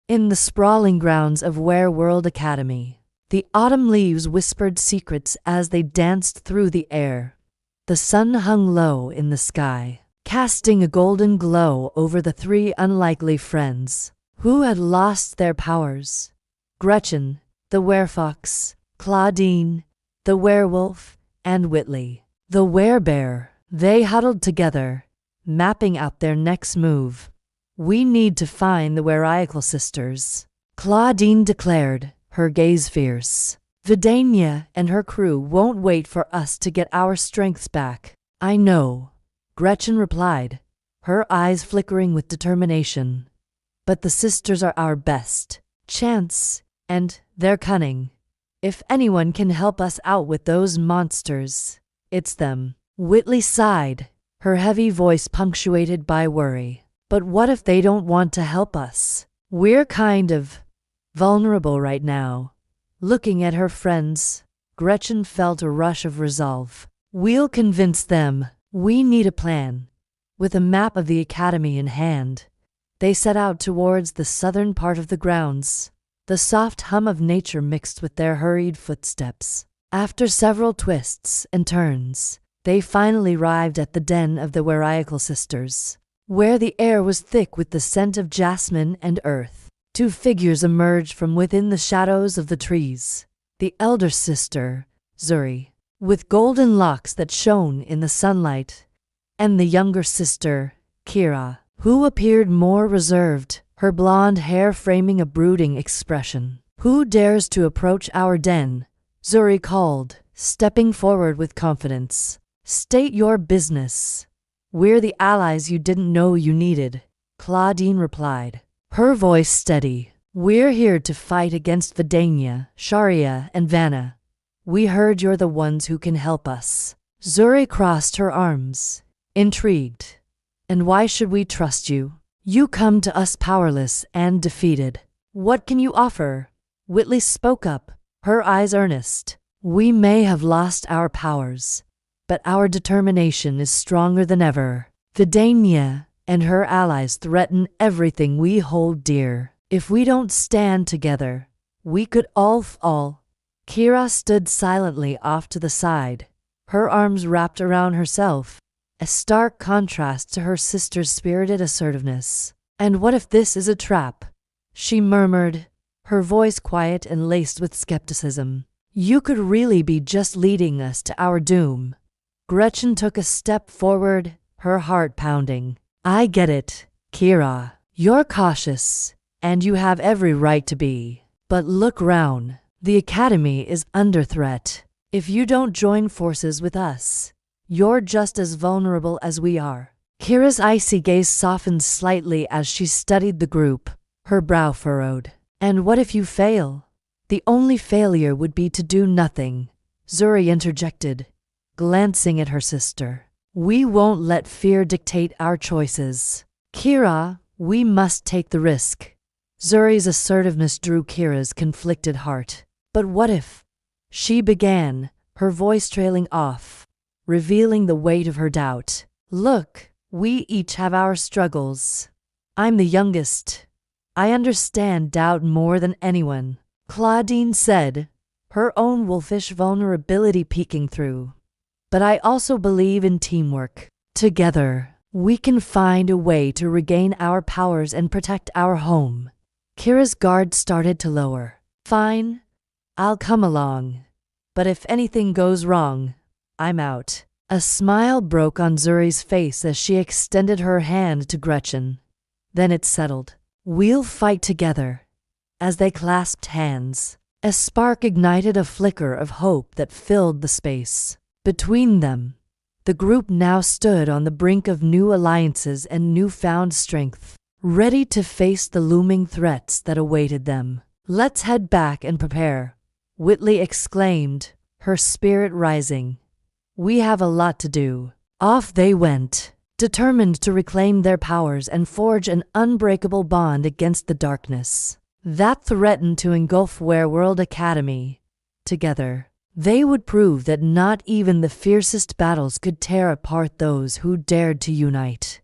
In the sprawling grounds of Wereworld Academy, the autumn leaves whispered secrets as they danced through the air. The sun hung low in the sky, casting a golden glow over the three unlikely friends who had lost their powers. Gretchen, the werefox, Claudine, the werewolf, and Whitley, the werebear. They huddled together, mapping out their next move. "We need to find the Wereworld sisters," Claudine declared, her gaze fierce. "Vidania and her crew won't wait for us to get our strengths back." "I know," Gretchen replied, her eyes flickering with determination. "But the sisters are our best chance, and they're cunning. If anyone can help us out with those monsters, it's them." Whitley sighed, her heavy voice punctuated by worry. "But what if they don't want to help us? We're kind of vulnerable right now." Looking at her friends, Gretchen felt a rush of resolve. "We'll convince them. We need a plan." With a map of the academy in hand, they set out towards the southern part of the grounds. The soft hum of nature mixed with their hurried footsteps. After several twists and turns, they finally arrived at the den of the Wereworld sisters, where the air was thick with the scent of jasmine and earth. Two figures emerged from within the shadows of the trees. The elder sister, Zuri, with golden locks that shone in the sunlight, and the younger sister, Kira, who appeared more reserved, her blonde hair framing a brooding expression. "Who dares to approach our den?" Zuri called, stepping forward with confidence. "State your business." "We're the allies you didn't know you needed," Claudine replied, her voice steady. "We're here to fight against Vidania, Sharia, and Vanna. We heard you're the ones who can help us." Zuri crossed her arms, intrigued. "And why should we trust you? You come to us powerless and defeated. What can you offer?" Whitley spoke up, her eyes earnest. "We may have lost our powers, but our determination is stronger than ever. Vidania and her allies threaten everything we hold dear. If we don't stand together, we could all fall." Kira stood silently off to the side, her arms wrapped around herself, a stark contrast to her sister's spirited assertiveness. "And what if this is a trap?" she murmured, her voice quiet and laced with skepticism. "You could really be just leading us to our doom." Gretchen took a step forward, her heart pounding. "I get it, Kira. You're cautious, and you have every right to be. But look round. The academy is under threat. If you don't join forces with us, you're just as vulnerable as we are." Kira's icy gaze softened slightly as she studied the group, her brow furrowed. "And what if you fail?" "The only failure would be to do nothing," Zuri interjected, glancing at her sister. "We won't let fear dictate our choices. Kira, we must take the risk." Zuri's assertiveness drew Kira's conflicted heart. "But what if?" she began, her voice trailing off, revealing the weight of her doubt. "Look, we each have our struggles. I'm the youngest. I understand doubt more than anyone," Claudine said, her own wolfish vulnerability peeking through. "But I also believe in teamwork. Together, we can find a way to regain our powers and protect our home." Kira's guard started to lower. "Fine, I'll come along. But if anything goes wrong, I'm out." A smile broke on Zuri's face as she extended her hand to Gretchen. Then it settled. "We'll fight together." As they clasped hands, a spark ignited a flicker of hope that filled the space. Between them, the group now stood on the brink of new alliances and newfound strength, ready to face the looming threats that awaited them. "Let's head back and prepare," Whitley exclaimed, her spirit rising. "We have a lot to do." Off they went, determined to reclaim their powers and forge an unbreakable bond against the darkness that threatened to engulf Wereworld Academy. Together, they would prove that not even the fiercest battles could tear apart those who dared to unite.